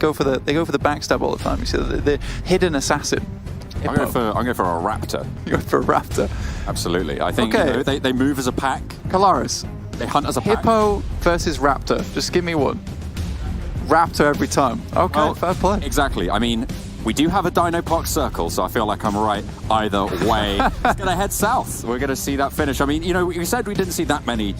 go for the backstab all the time. You see the hidden assassin. I'm going for a raptor. You're going for a raptor. Absolutely. I think Okay. they move as a pack. Kalaris. They hunt as a pack. Hippo versus raptor. Just give me one. Raptor every time. Okay, Well, fair play. Exactly. I mean, we do have a Dino Park circle, so I feel like I'm right either way. It's going to head south. We're going to see that finish. I mean, you know, we said we didn't see that many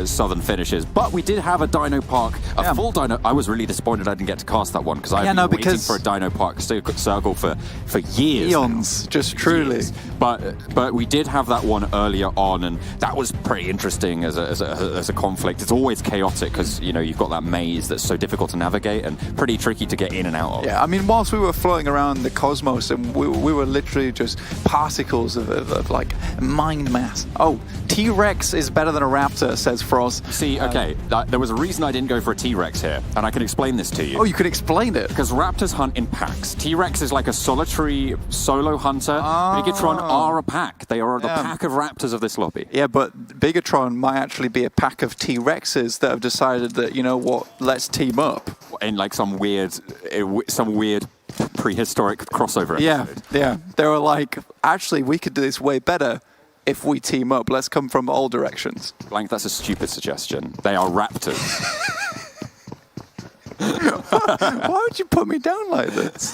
southern finishes, but we did have a Dino Park, full Dino. I was really disappointed I didn't get to cast that one because I've been waiting for a Dino Park circle for years. Eons, now. Just truly. Years. But we did have that one earlier on, and that was pretty interesting as a conflict. It's always chaotic because, you know, you've got that maze that's so difficult to navigate and pretty tricky to get in and out of. Yeah, I mean, whilst we were floating around the cosmos and we were literally just particles of like mind mass. Oh, T-Rex is better than a raptor, says Frost. See, okay, there was a reason I didn't go for a T-Rex here, and I can explain this to you. Oh, you could explain it? Because raptors hunt in packs. T-Rex is like a solitary solo hunter. Bigatron are a pack. They are the pack of raptors of this lobby. Yeah, but Bigatron might actually be a pack of T-Rexes that have decided that, you know what, let's team up. In like some weird prehistoric crossover episode. Yeah. They were like, actually, we could do this way better if we team up. Let's come from all directions. Blank, that's a stupid suggestion. They are raptors. Why would you put me down like this?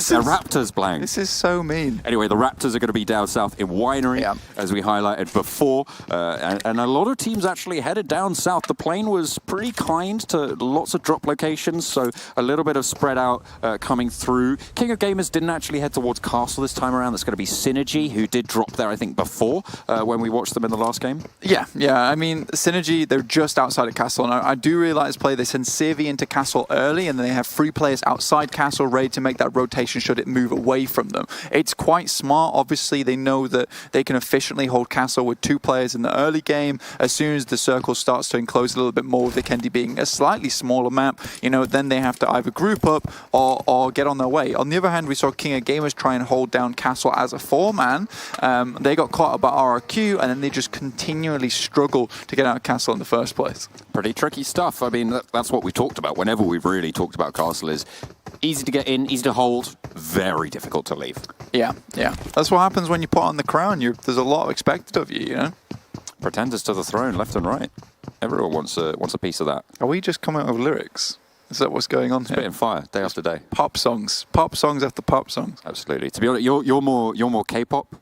They're raptors, Blank. This is so mean. Anyway, the Raptors are going to be down south in Winery, as we highlighted before. And a lot of teams actually headed down south. The plane was pretty kind to lots of drop locations, so a little bit of spread out coming through. King of Gamers didn't actually head towards Castle this time around. That's going to be Synergy, who did drop there, I think, before when we watched them in the last game. Yeah. I mean, Synergy, they're just outside of Castle. And I do really like this play. They send Sirvi into Castle early, and then they have 3 players outside Castle ready to make that rotation should it move away from them. It's quite smart. Obviously, they know that they can efficiently hold Castle with 2 players in the early game. As soon as the circle starts to enclose a little bit more, with the Kendi being a slightly smaller map, you know, then they have to either group up or get on their way. On the other hand, we saw King of Gamers try and hold down Castle as a 4-man. They got caught up by RRQ, and then they just continually struggle to get out of Castle in the first place. Pretty tricky stuff. I mean, that's what we talked about whenever we've really talked about Castle, is easy to get in, easy to hold, very difficult to leave. Yeah. That's what happens when you put on the crown. There's a lot expected of you, you know? Pretenders to the throne, left and right. Everyone wants a piece of that. Are we just coming up with lyrics? Is that what's going on here? Spitting fire, day after day. Pop songs after pop songs. Absolutely. To be honest, you're more K-pop,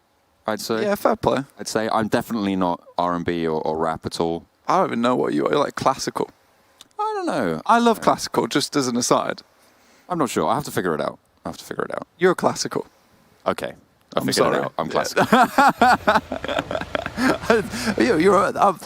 I'd say. Yeah, fair play. I'd say I'm definitely not R&B or rap at all. I don't even know what you are. You're like classical. I don't know. I love classical, just as an aside. I'm not sure. I have to figure it out. You're classical. Okay. I'm sorry. It out. I'm classical.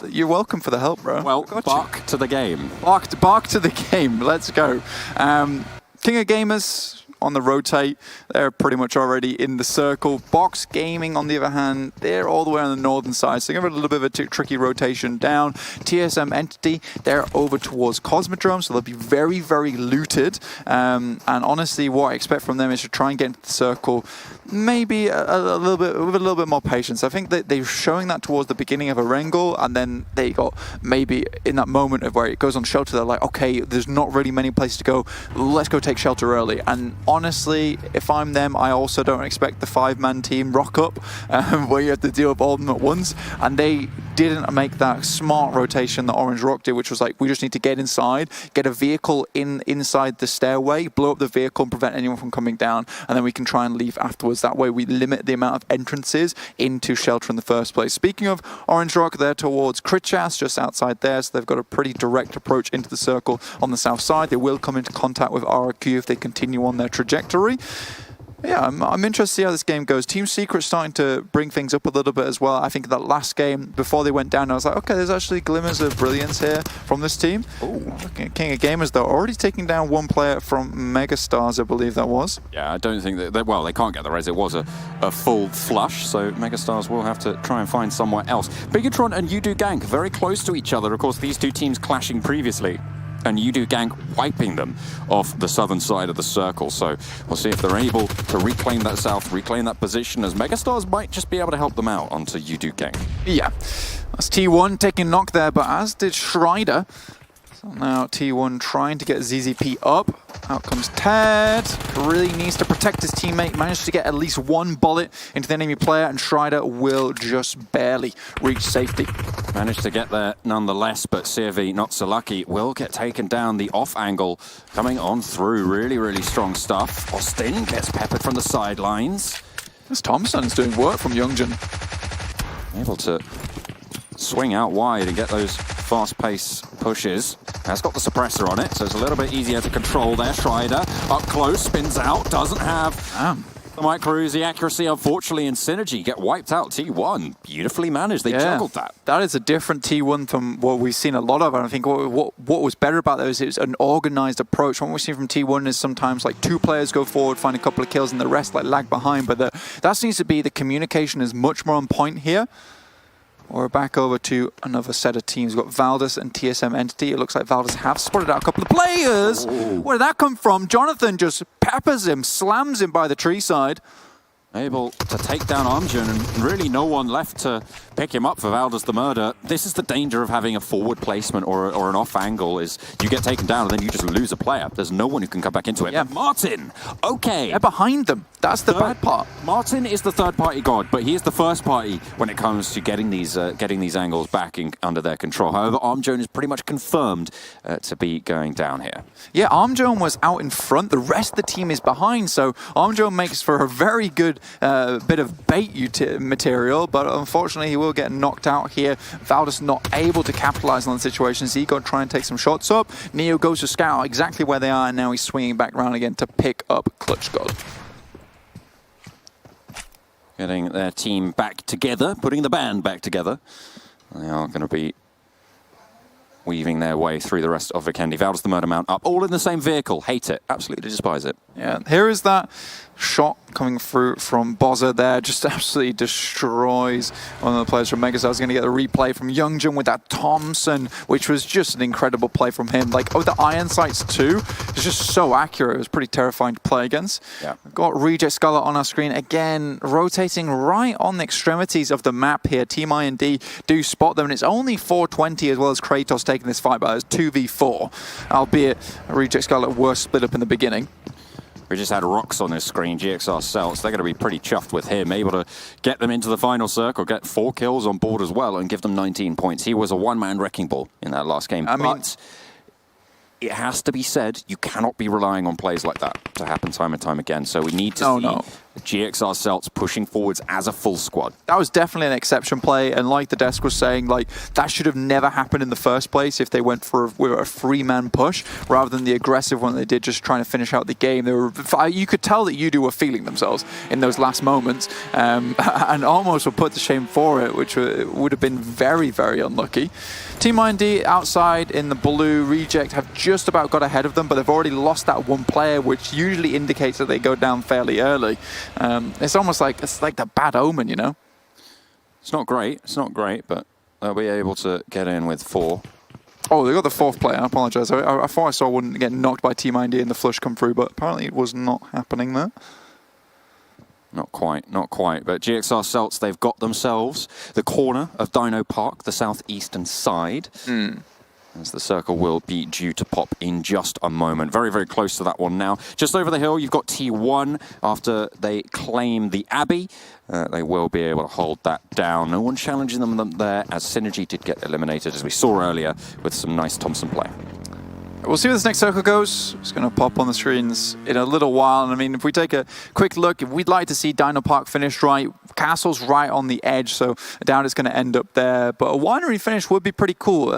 You're welcome for the help, bro. Well, bark to the game. Bark to the game. Let's go. King of Gamers on the rotate. They're pretty much already in the circle. Box Gaming, on the other hand, they're all the way on the northern side, so they have a little bit of a tricky rotation down. TSM Entity, they're over towards Cosmodrome, so they'll be very, very looted. And honestly, what I expect from them is to try and get into the circle, maybe a little bit more patience. I think that they're showing that towards the beginning of Erangel, and then they got maybe in that moment of where it goes on shelter, they're like, okay, there's not really many places to go. Let's go take shelter early. And honestly, if I'm them, I also don't expect the 5-man team rock up where you have to deal with all of them at once. And they didn't make that smart rotation that Orange Rock did, which was like, we just need to get inside, get a vehicle inside the stairway, blow up the vehicle and prevent anyone from coming down, and then we can try and leave afterwards. That way we limit the amount of entrances into shelter in the first place. Speaking of Orange Rock, they're towards Kritchas, just outside there, so they've got a pretty direct approach into the circle on the south side. They will come into contact with RRQ if they continue on their trajectory. Yeah, I'm interested to see how this game goes. Team Secret's starting to bring things up a little bit as well. I think that last game, before they went down, I was like, okay, there's actually glimmers of brilliance here from this team. Looking at King of Gamers, though, already taking down 1 player from Megastars, I believe that was. Yeah, I don't think that, well, they can't get the res. It was a full flush, so Megastars will have to try and find somewhere else. Bigatron and Udo Gank very close to each other. Of course, these 2 teams clashing previously, and Udo Gank wiping them off the southern side of the circle. So we'll see if they're able to reclaim that south, reclaim that position, as Megastars might just be able to help them out onto Udo Gank. Yeah, that's T1 taking knock there, but as did Schreider. So now T1 trying to get ZZP up. Out comes Ted. Really needs to protect his teammate. Managed to get at least one bullet into the enemy player, and Strider will just barely reach safety. Managed to get there nonetheless, but CRV, not so lucky, will get taken down. The off angle coming on through. Really, really strong stuff. Austin gets peppered from the sidelines. This Thompson's doing work from Youngjin. Able to swing out wide and get those fast-paced pushes. Has got the suppressor on it, so it's a little bit easier to control there. Strider up close, spins out, doesn't have the micro the accuracy, unfortunately, and Synergy get wiped out. T1, beautifully managed. They juggled that. That is a different T1 from what we've seen a lot of. And I think what was better about those is an organized approach. What we've seen from T1 is sometimes like 2 players go forward, find a couple of kills, and the rest like lag behind. But that seems to be the communication is much more on point here. We're back over to another set of teams. We've got Valdez and TSM Entity. It looks like Valdez have spotted out a couple of players. Ooh. Where did that come from? Jonathan just peppers him, slams him by the tree side. Able to take down Armjun, and really no one left to pick him up for Valdez the Murder. This is the danger of having a forward placement or an off angle, is you get taken down and then you just lose a player. There's no one who can come back into it. Yeah. But Martin, okay. They're behind them. That's the bad part. Martin is the third party god, but he is the first party when it comes to getting these angles back under their control. However, Armjun is pretty much confirmed to be going down here. Yeah, Armjun was out in front. The rest of the team is behind, so Armjun makes for a very good bit of bait material, but unfortunately he will get knocked out here. Valdez not able to capitalize on the situation. Zigo try and take some shots up. Neo goes to scout exactly where they are, and now he's swinging back around again to pick up Clutch God. Getting their team back together, putting the band back together. They are going to be weaving their way through the rest of Vikendi. Valdez the Murder Mount up, all in the same vehicle. Hate it, absolutely despise it. Yeah, here is that shot coming through from Bozza there, just absolutely destroys one of the players from Megastars. Going to get the replay from Youngjin with that Thompson, which was just an incredible play from him. Like, the iron sights too, it's just so accurate. It was pretty terrifying to play against. Yeah. Got Reject Scarlet on our screen again, rotating right on the extremities of the map here. Team I&D do spot them, and it's only 420 as well as Kratos taking this fight, but it's 2v4, albeit Reject Scarlet were split up in the beginning. We just had Rocks on his screen, GXR Celts. They're going to be pretty chuffed with him, able to get them into the final circle, get 4 kills on board as well, and give them 19 points. He was a one-man wrecking ball in that last game. But it has to be said, you cannot be relying on plays like that to happen time and time again. So we need to see GXR Celts pushing forwards as a full squad. That was definitely an exception play, and like the desk was saying, like that should have never happened in the first place if they went for a 3-man push rather than the aggressive one they did, just trying to finish out the game. They were, you could tell that UDO were feeling themselves in those last moments, and almost were put to shame for it, which would have been very, very unlucky. Team I&D outside in the blue, Reject have just about got ahead of them, but they've already lost that one player, which usually indicates that they go down fairly early. It's almost like the bad omen, you know? It's not great, but they'll be able to get in with 4. Oh, they got the 4th player, I apologize. I thought I saw one get knocked by Team I&D and the flush come through, but apparently it was not happening there. Not quite. But GXR Celts, they've got themselves the corner of Dino Park, the southeastern side. As the circle will be due to pop in just a moment. Very, very close to that one now. Just over the hill, you've got T1 after they claim the Abbey. They will be able to hold that down. No one challenging them there, as Synergy did get eliminated, as we saw earlier, with some nice Thompson play. We'll see where this next circle goes. It's going to pop on the screens in a little while. And I mean, if we take a quick look, we'd like to see Dino Park finished right. Castle's right on the edge, so I doubt it's going to end up there. But a winery finish would be pretty cool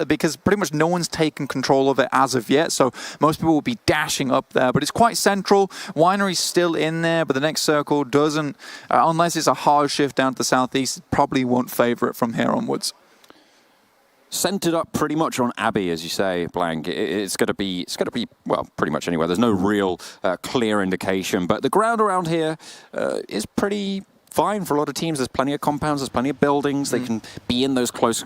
because pretty much no one's taken control of it as of yet. So most people will be dashing up there. But it's quite central. Winery's still in there, but the next circle doesn't, unless it's a hard shift down to the southeast, probably won't favor it from here onwards. Centered up pretty much on Abbey, as you say, Blank. It's going to be, well, pretty much anywhere. There's no real clear indication, but the ground around here is pretty fine for a lot of teams. There's plenty of compounds, there's plenty of buildings. They can be in those close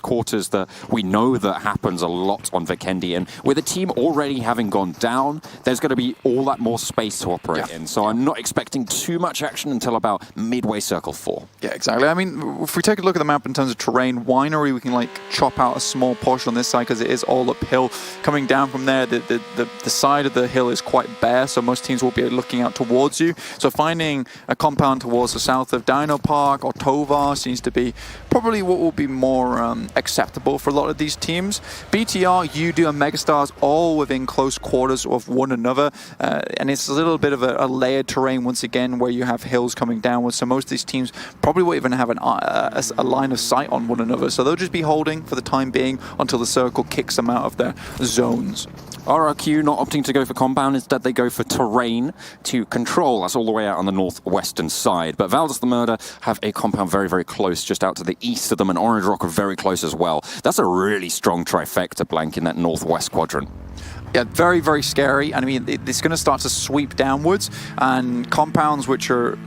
quarters that we know that happens a lot on Vikendi. And with a team already having gone down, there's going to be all that more space to operate in. So I'm not expecting too much action until about midway circle 4. Yeah, exactly. I mean, if we take a look at the map in terms of terrain, Winery, we can like chop out a small portion on this side because it is all uphill. Coming down from there, the side of the hill is quite bare, so most teams will be looking out towards you. So finding a compound towards the south of Dino Park or Tovar seems to be probably what will be more acceptable for a lot of these teams. BTR, UDO, and Megastars all within close quarters of one another, and it's a little bit of a layered terrain once again where you have hills coming downwards, so most of these teams probably won't even have a line of sight on one another, so they'll just be holding for the time being until the circle kicks them out of their zones. RRQ not opting to go for compound, instead they go for terrain to control. That's all the way out on the northwestern side. But Valdez the Murder have a compound very, very close, just out to the east of them, and Orange Rock are very close as well. That's a really strong trifecta blank in that northwest quadrant. Yeah, very, very scary. And I mean, it's going to start to sweep downwards, and compounds which are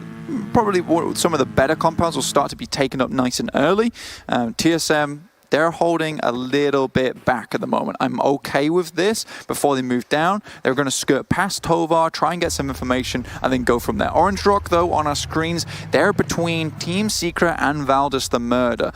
probably some of the better compounds will start to be taken up nice and early. TSM, they're holding a little bit back at the moment. I'm okay with this. Before they move down, they're going to skirt past Tovar, try and get some information, and then go from there. Orange Rock, though, on our screens, they're between Team Secret and Valdez the Murder.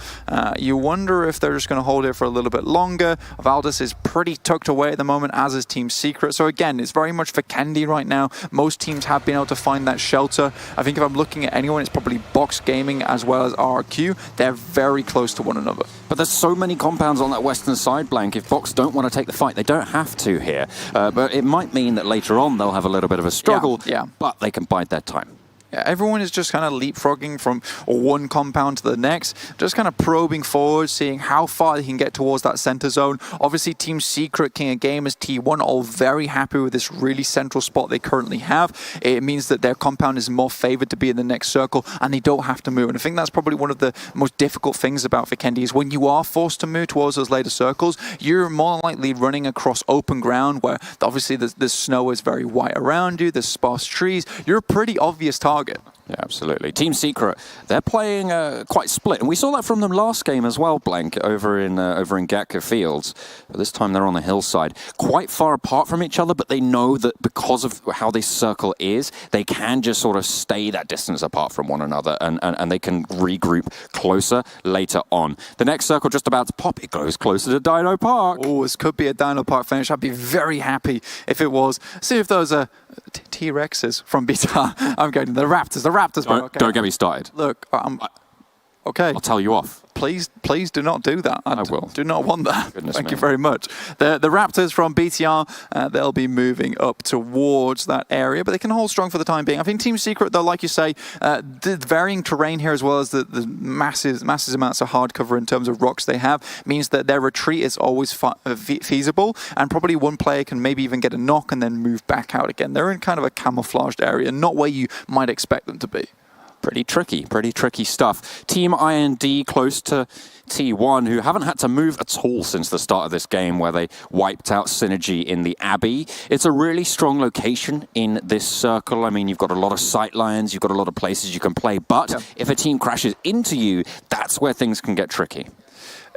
You wonder if they're just going to hold it for a little bit longer. Valdez is pretty tucked away at the moment, as is Team Secret. So again, it's very much Vikendi right now. Most teams have been able to find that shelter. I think if I'm looking at anyone, it's probably Box Gaming as well as RRQ. They're very close to one another. But there's so many compounds on that western side blank. If Box don't want to take the fight, they don't have to here. But it might mean that later on they'll have a little bit of a struggle, but they can bide their time. Yeah, everyone is just kind of leapfrogging from one compound to the next, just kind of probing forward, seeing how far they can get towards that center zone. Obviously, Team Secret, King of Gamers, T1, all very happy with this really central spot they currently have. It means that their compound is more favored to be in the next circle, and they don't have to move. And I think that's probably one of the most difficult things about Vikendi is when you are forced to move towards those later circles, you're more likely running across open ground where obviously the snow is very white around you, there's sparse trees. You're a pretty obvious target. Yeah, absolutely. Team Secret, they're playing quite split, and we saw that from them last game as well, Blank, over in Gatka Fields. But this time they're on the hillside, quite far apart from each other, but they know that because of how this circle is, they can just sort of stay that distance apart from one another, and they can regroup closer later on. The next circle just about to pop, it goes closer to Dino Park. Oh, this could be a Dino Park finish. I'd be very happy if it was. See if those are T-Rexes from BTR. I'm going to the Raptors. Don't get me started. Look, okay. I'll tell you off. Please do not do that. I will. Do not want that. Thank you very much. The Raptors from BTR, they'll be moving up towards that area, but they can hold strong for the time being. I think Team Secret, though, like you say, the varying terrain here as well as the massive amounts of hard cover in terms of rocks they have means that their retreat is always feasible, and probably one player can maybe even get a knock and then move back out again. They're in kind of a camouflaged area, not where you might expect them to be. Pretty tricky stuff. Team IND close to T1, who haven't had to move at all since the start of this game, where they wiped out Synergy in the Abbey. It's a really strong location in this circle. I mean, you've got a lot of sight lines, you've got a lot of places you can play, but if a team crashes into you, that's where things can get tricky.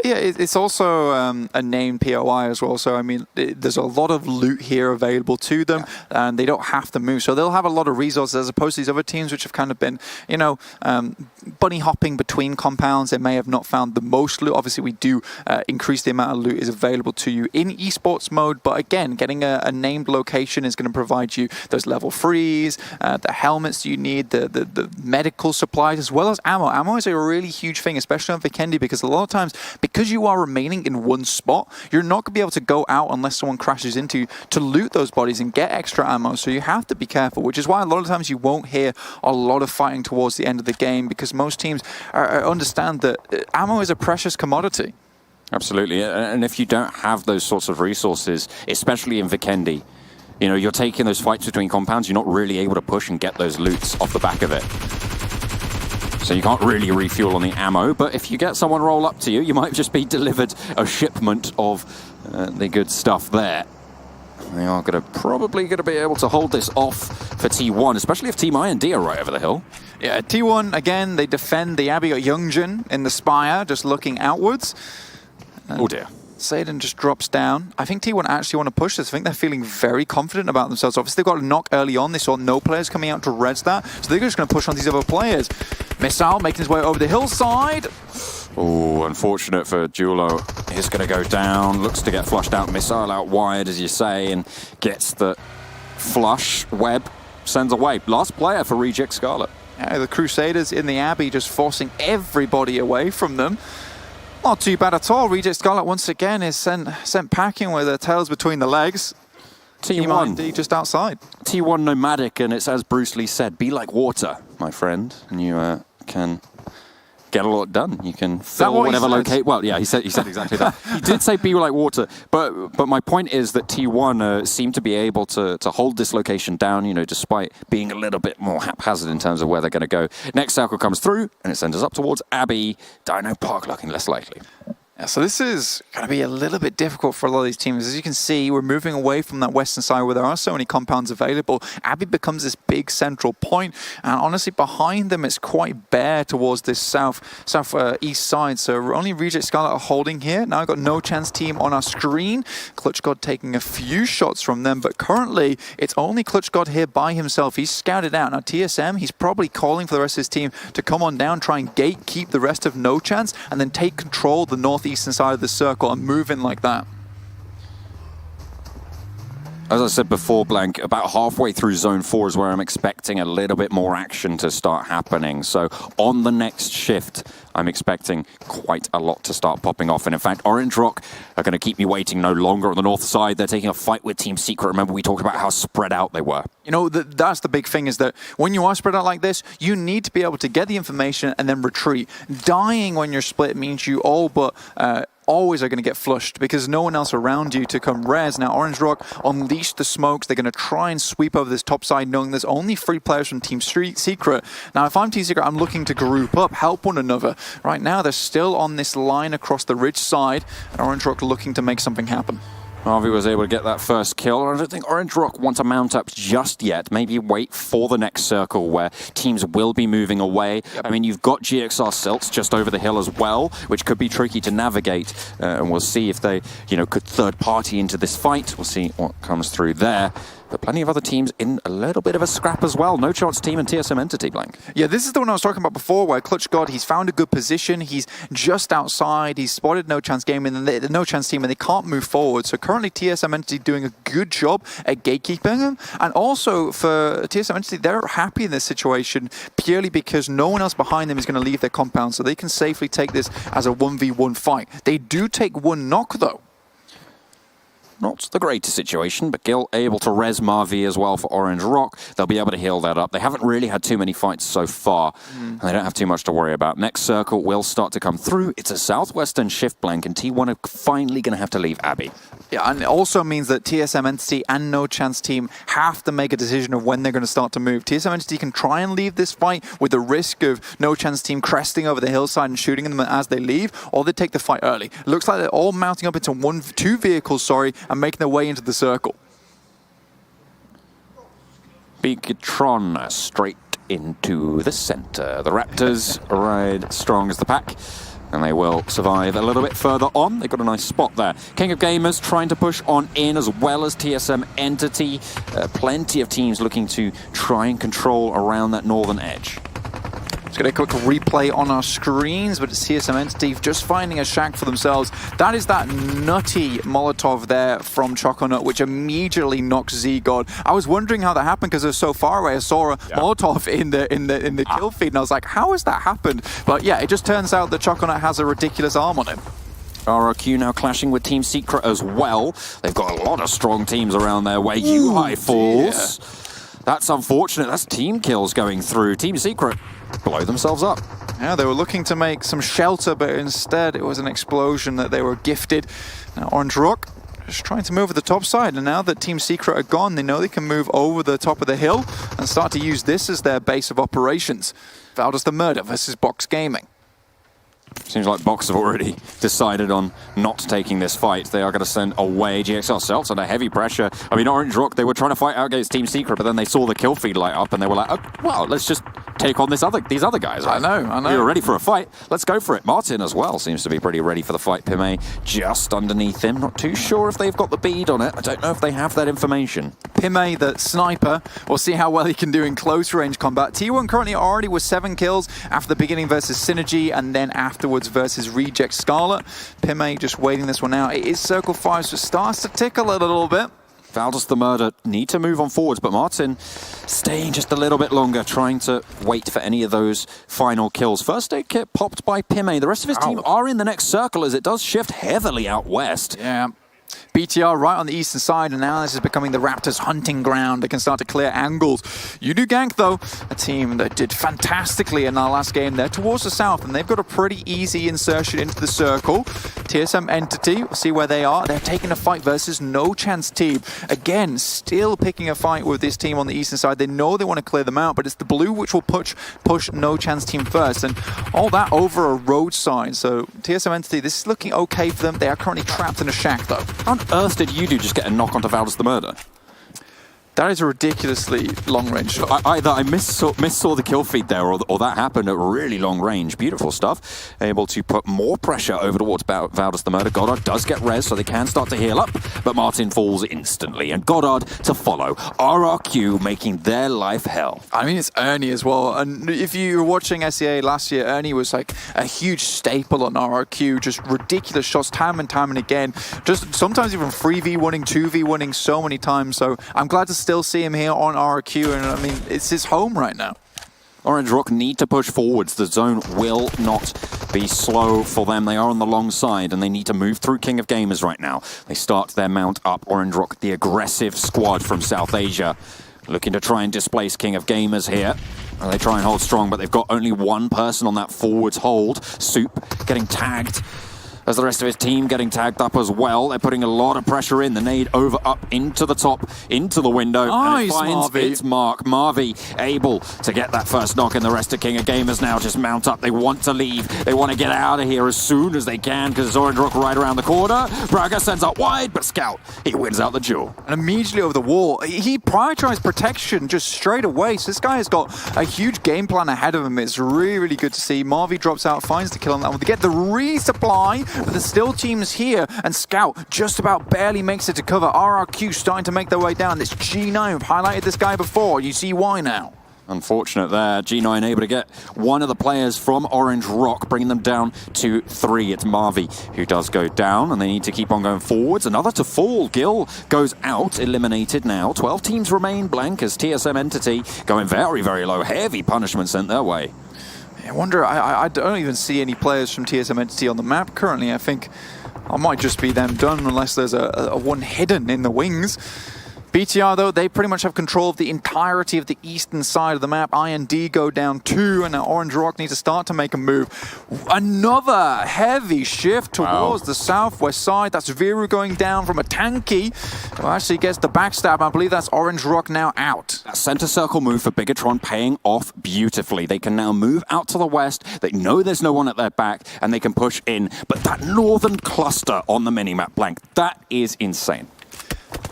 Yeah, it's also a named POI as well, so I mean, there's a lot of loot here available to them, and they don't have to move, so they'll have a lot of resources as opposed to these other teams which have kind of been, you know, bunny hopping between compounds. They may have not found the most loot. Obviously, we do increase the amount of loot is available to you in esports mode, but again, getting a named location is going to provide you those level 3s, the helmets you need, the medical supplies, as well as ammo. Ammo is a really huge thing, especially on Vikendi, because a lot of times, because you are remaining in one spot, you're not going to be able to go out unless someone crashes into you to loot those bodies and get extra ammo, so you have to be careful, which is why a lot of times you won't hear a lot of fighting towards the end of the game, because most teams understand that ammo is a precious commodity. Absolutely, and if you don't have those sorts of resources, especially in Vikendi, you know, you're taking those fights between compounds, you're not really able to push and get those loots off the back of it. So you can't really refuel on the ammo, but if you get someone roll up to you, you might just be delivered a shipment of the good stuff there. They are probably going to be able to hold this off for T1, especially if Team I&D are right over the hill. Yeah, T1, again, they defend the Abbey. Got Youngjin in the spire, just looking outwards. Oh dear. Seidan just drops down. I think T1 actually want to push this. I think they're feeling very confident about themselves. Obviously, they've got a knock early on. They saw no players coming out to res that, so they're just going to push on these other players. Missile making his way over the hillside. Oh, unfortunate for Julo. He's going to go down. Looks to get flushed out. Missile out wide, as you say, and gets the flush. Web sends away. Last player for Reject Scarlet. Yeah, the Crusaders in the Abbey just forcing everybody away from them. Not too bad at all. Reject Scarlet once again is sent packing with their tails between the legs. T1 just outside. T1 nomadic, and it's as Bruce Lee said, be like water, my friend, and you can get a lot done. You can fill whatever locate. Well, yeah, he said exactly that. He did say be like water, but my point is that T1 seem to be able to hold this location down, you know, despite being a little bit more haphazard in terms of where they're going to go. Next circle comes through, and it sends us up towards Abbey. Dino Park looking less likely. Yeah, so this is going to be a little bit difficult for a lot of these teams. As you can see, we're moving away from that western side where there are so many compounds available. Abbey becomes this big central point, and honestly, behind them, it's quite bare towards this southeast side. So only Reject Scarlet are holding here. Now I've got No Chance team on our screen. Clutch God taking a few shots from them, but currently, it's only Clutch God here by himself. He's scouted out. Now TSM, he's probably calling for the rest of his team to come on down, try and gatekeep the rest of No Chance, and then take control of the northeastern side of the circle and move in like that. As I said before, Blank, about halfway through Zone 4 is where I'm expecting a little bit more action to start happening. So on the next shift, I'm expecting quite a lot to start popping off. And in fact, Orange Rock are going to keep me waiting no longer on the north side. They're taking a fight with Team Secret. Remember, we talked about how spread out they were. You know, that's the big thing, is that when you are spread out like this, you need to be able to get the information and then retreat. Dying when you're split means you all but always are going to get flushed because no one else around you to come res. Now, Orange Rock unleash the smokes. They're going to try and sweep over this top side, knowing there's only 3 players from Team Secret. Now, if I'm Team Secret, I'm looking to group up, help one another. Right now, they're still on this line across the ridge side, and Orange Rock looking to make something happen. Harvey was able to get that first kill. I don't think Orange Rock want to mount up just yet. Maybe wait for the next circle where teams will be moving away. Yep. I mean, you've got GXR Silts just over the hill as well, which could be tricky to navigate. And we'll see if they, could third party into this fight. We'll see what comes through there. But plenty of other teams in a little bit of a scrap as well. No Chance team and TSM Entity, Blank. Yeah, this is the one I was talking about before, where Clutch God, he's found a good position. He's just outside. He's spotted No Chance game, and the No Chance team, and they can't move forward. So currently TSM Entity doing a good job at gatekeeping him. And also for TSM Entity, they're happy in this situation purely because no one else behind them is going to leave their compound. So they can safely take this as a 1v1 fight. They do take one knock, though. Not the greatest situation, but Gil able to res Marvi as well for Orange Rock. They'll be able to heal that up. They haven't really had too many fights so far, and they don't have too much to worry about. Next circle will start to come through. It's a southwestern shift, Blank, and T1 are finally going to have to leave Abbey. Yeah, and it also means that TSM Entity and No Chance team have to make a decision of when they're going to start to move. TSM Entity can try and leave this fight with the risk of No Chance team cresting over the hillside and shooting them as they leave, or they take the fight early. It looks like they're all mounting up into two vehicles, and making their way into the circle. Bigatron straight into the center. The Raptors ride strong as the pack, and they will survive a little bit further on. They've got a nice spot there. King of Gamers trying to push on in, as well as TSM Entity. Plenty of teams looking to try and control around that northern edge. Let's get a quick replay on our screens, but it's TSM Entity just finding a shack for themselves. That is that nutty Molotov there from Choconut, which immediately knocks Z-God. I was wondering how that happened because it was so far away. I saw a Molotov in the kill feed, and I was like, how has that happened? But yeah, it just turns out that Choconut has a ridiculous arm on him. RRQ now clashing with Team Secret as well. They've got a lot of strong teams around there where UI falls. Dear. That's unfortunate. That's team kills going through. Team Secret blow themselves up. Yeah, they were looking to make some shelter, but instead it was an explosion that they were gifted. Now Orange Rock just trying to move at the top side, and now that Team Secret are gone, they know they can move over the top of the hill and start to use this as their base of operations. Valdas the Murder versus Box Gaming. Seems like Box have already decided on not taking this fight. They are going to send away GXL Celts under heavy pressure. I mean, Orange Rock, they were trying to fight out against Team Secret, but then they saw the kill feed light up and they were like, oh, well, let's just take on these other guys. Right? I know. We were ready for a fight. Let's go for it. Martin as well seems to be pretty ready for the fight. Pmwl just underneath him. Not too sure if they've got the bead on it. I don't know if they have that information. Pmwl, the sniper, we'll see how well he can do in close range combat. T1 currently already with 7 kills after the beginning versus Synergy and then afterwards versus Reject Scarlet. Pmwl just waiting this one out. It is Circle 5, so it starts to tickle a little bit. Valdez the Murder need to move on forwards, but Martin staying just a little bit longer, trying to wait for any of those final kills. First aid kit popped by Pmwl. The rest of his team are in the next circle as it does shift heavily out west. Yeah. BTR right on the eastern side, and now this is becoming the Raptors' hunting ground. They can start to clear angles. You do gank, though, a team that did fantastically in our last game. They're towards the south, and they've got a pretty easy insertion into the circle. TSM Entity, we'll see where they are. They're taking a fight versus No Chance team. Again, still picking a fight with this team on the eastern side. They know they want to clear them out, but it's the blue which will push No Chance team first, and all that over a roadside. So TSM Entity, this is looking okay for them. They are currently trapped in a shack, though. How on earth did you do just get a knock onto Valdez the Murder? That is a ridiculously long-range shot. Either I missaw the kill feed there, or that happened at really long range. Beautiful stuff. Able to put more pressure over towards Valdez the Murder. Goddard does get res, so they can start to heal up, but Martin falls instantly, and Goddard to follow. RRQ making their life hell. I mean, it's Ernie as well, and if you were watching SEA last year, Ernie was like a huge staple on RRQ, just ridiculous shots time and time and again, just sometimes even 3v1ing, 2v1ing so many times, so I'm glad to still see him here on RQ, and I mean, it's his home right now. Orange Rock need to push forwards. The zone will not be slow for them. They are on the long side, and they need to move through King of Gamers right now. They start their mount up. Orange Rock, the aggressive squad from South Asia, looking to try and displace King of Gamers here. And they try and hold strong, but they've got only one person on that forwards hold. Soup getting tagged, as the rest of his team getting tagged up as well. They're putting a lot of pressure in. The nade over up into the top, into the window. Nice, and it finds Marvi. its mark. Marvi able to get that first knock, and the rest of King of Gamers now just mount up. They want to leave. They want to get out of here as soon as they can, because it's Orange Rock right around the corner. Braga sends up wide, but Scout, he wins out the duel. And immediately over the wall, he prioritized protection just straight away. So this guy has got a huge game plan ahead of him. It's really, really good to see. Marvi drops out, finds the kill on that one. They get the resupply, but there's still teams here, and Scout just about barely makes it to cover. RRQ starting to make their way down. This G9, we've highlighted this guy before. You see why now. Unfortunate there. G9 able to get one of the players from Orange Rock, bringing them down to 3. It's Marvi who does go down, and they need to keep on going forwards. Another to fall. Gil goes out, eliminated now. 12 teams remain blank as TSM Entity going very, very low. Heavy punishment sent their way. I wonder, I don't even see any players from TSM Entity on the map currently. I think I might just be them done unless there's a one hidden in the wings. BTR, though, they pretty much have control of the entirety of the eastern side of the map. IND go down 2, and now Orange Rock needs to start to make a move. Another heavy shift towards the southwest side. That's Viru going down from a tanky, who actually gets the backstab. I believe that's Orange Rock now out. That center circle move for Bigatron paying off beautifully. They can now move out to the west. They know there's no one at their back, and they can push in. But that northern cluster on the minimap blank, that is insane.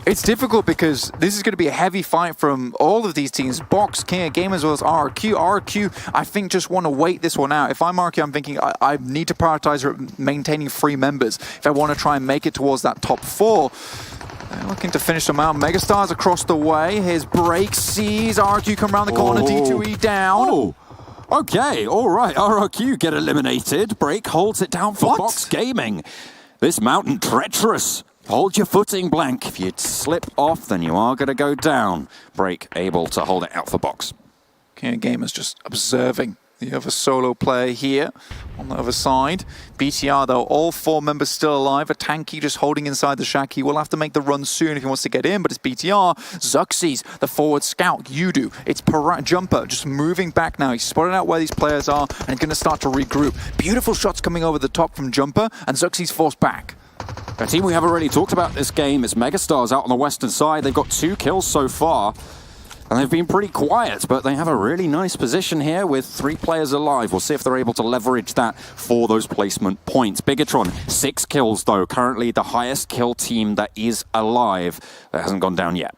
It's difficult because this is going to be a heavy fight from all of these teams. Box, King of Gamers, as well as RRQ. RRQ, I think, just want to wait this one out. If I'm RRQ, I'm thinking I need to prioritize maintaining 3 members if I want to try and make it towards that top 4. They're looking to finish them out. Megastars across the way. Here's Break, sees RRQ come around the corner. D2E down. Oh. Okay, all right. RRQ get eliminated. Break holds it down for Box Gaming. This mountain treacherous. Hold your footing, blank. If you slip off, then you are going to go down. Break able to hold it out for Box. King of Gamers just observing the other solo player here on the other side. BTR, though, all 4 members still alive. A tanky just holding inside the shack. He will have to make the run soon if he wants to get in, but it's BTR. Zuxies, the forward scout. Yudu, it's Jumper just moving back now. He's spotted out where these players are and he's going to start to regroup. Beautiful shots coming over the top from Jumper, and Zuxies forced back. A team we have already talked about this game is Megastars out on the western side. They've got 2 kills so far. And they've been pretty quiet, but they have a really nice position here with 3 players alive. We'll see if they're able to leverage that for those placement points. Bigatron, 6 kills though. Currently the highest kill team that is alive. That hasn't gone down yet.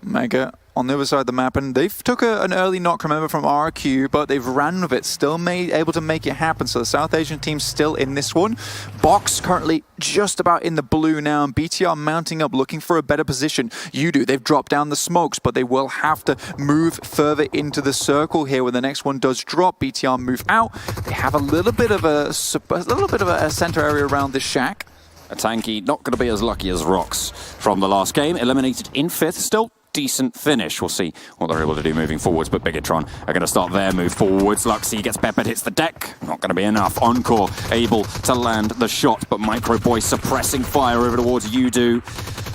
Mega on the other side of the map, and they've took an early knock, remember, from RQ, but they've ran with it, still able to make it happen. So the South Asian team's still in this one. Box currently just about in the blue now, and BTR mounting up, looking for a better position. They've dropped down the smokes, but they will have to move further into the circle here when the next one does drop. BTR move out. They have a little bit of a center area around this shack. A tanky not going to be as lucky as Rox from the last game. Eliminated in 5th, still decent finish. We'll see what they're able to do moving forwards, but Bigatron are going to start their move forwards. Luxy gets peppered, hits the deck. Not going to be enough. Encore able to land the shot, but Micro Boy suppressing fire over towards Yudu.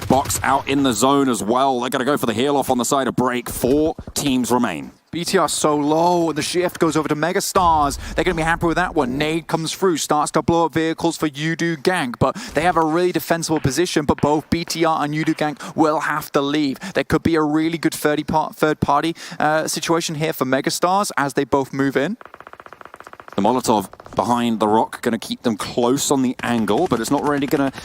Box out in the zone as well. They're going to go for the heel off on the side of break. 4 teams remain. BTR so low, and the shift goes over to Megastars. They're going to be happy with that one. Nade comes through, starts to blow up vehicles for Yudu Gang, but they have a really defensible position, but both BTR and Yudu Gang will have to leave. There could be a really good third-party situation here for Megastars as they both move in. The Molotov behind the rock, going to keep them close on the angle, but it's not really going to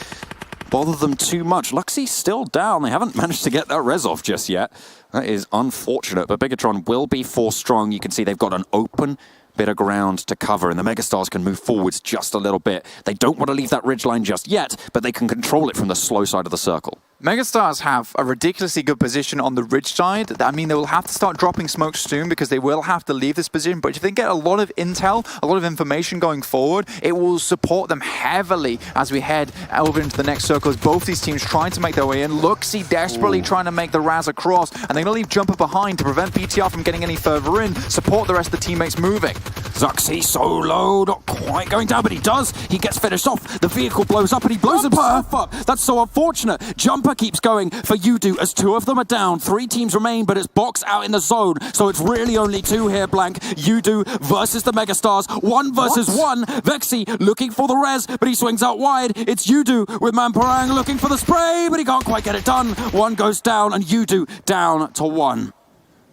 bother them too much. Luxy's still down. They haven't managed to get that res off just yet. That is unfortunate, but Bigatron will be 4 strong. You can see they've got an open bit of ground to cover, and the Megastars can move forwards just a little bit. They don't want to leave that ridgeline just yet, but they can control it from the slow side of the circle. Megastars have a ridiculously good position on the ridge side. I mean, they will have to start dropping smoke soon because they will have to leave this position. But if they get a lot of intel, a lot of information going forward, it will support them heavily as we head over into the next circle. As both these teams trying to make their way in. Luxy desperately trying to make the Raz across, and they're going to leave Jumper behind to prevent BTR from getting any further in, support the rest of the teammates moving. Zuxi so low, not quite going down, but he does. He gets finished off. The vehicle blows up, and he blows himself up. That's so unfortunate. Jumper keeps going for Yudu as 2 of them are down. 3 teams remain, but it's Box out in the zone, so it's really only 2 here, Blank. Yudu versus the Megastars. 1 versus 1. Vexy looking for the res, but he swings out wide. It's Yudu with Mamparang looking for the spray, but he can't quite get it done. 1 goes down, and Yudu down to 1.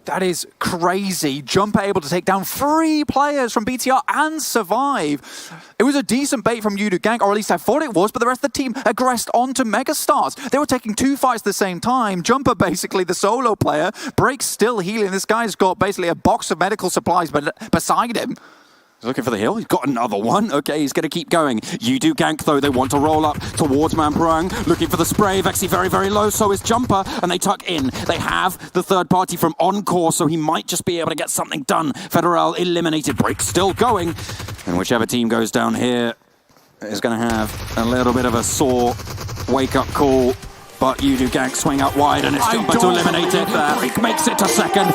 That is crazy. Jumper able to take down 3 players from BTR and survive. It was a decent bait from Yudu Gang, or at least I thought it was, but the rest of the team aggressed onto Megastars. They were taking 2 fights at the same time. Jumper, basically the solo player. Break's still healing. This guy's got basically a box of medical supplies beside him. He's looking for the hill. He's got another one. Okay, he's going to keep going. Yudu Gank, though, they want to roll up towards Mamparang. Looking for the spray. Vexy very, very low. So is Jumper, and they tuck in. They have the third party from Encore, so he might just be able to get something done. Federal eliminated. Break still going. And whichever team goes down here is going to have a little bit of a sore wake-up call. But Yudu Gank swing out wide, and it's Jumper to eliminate it. Break makes it to second.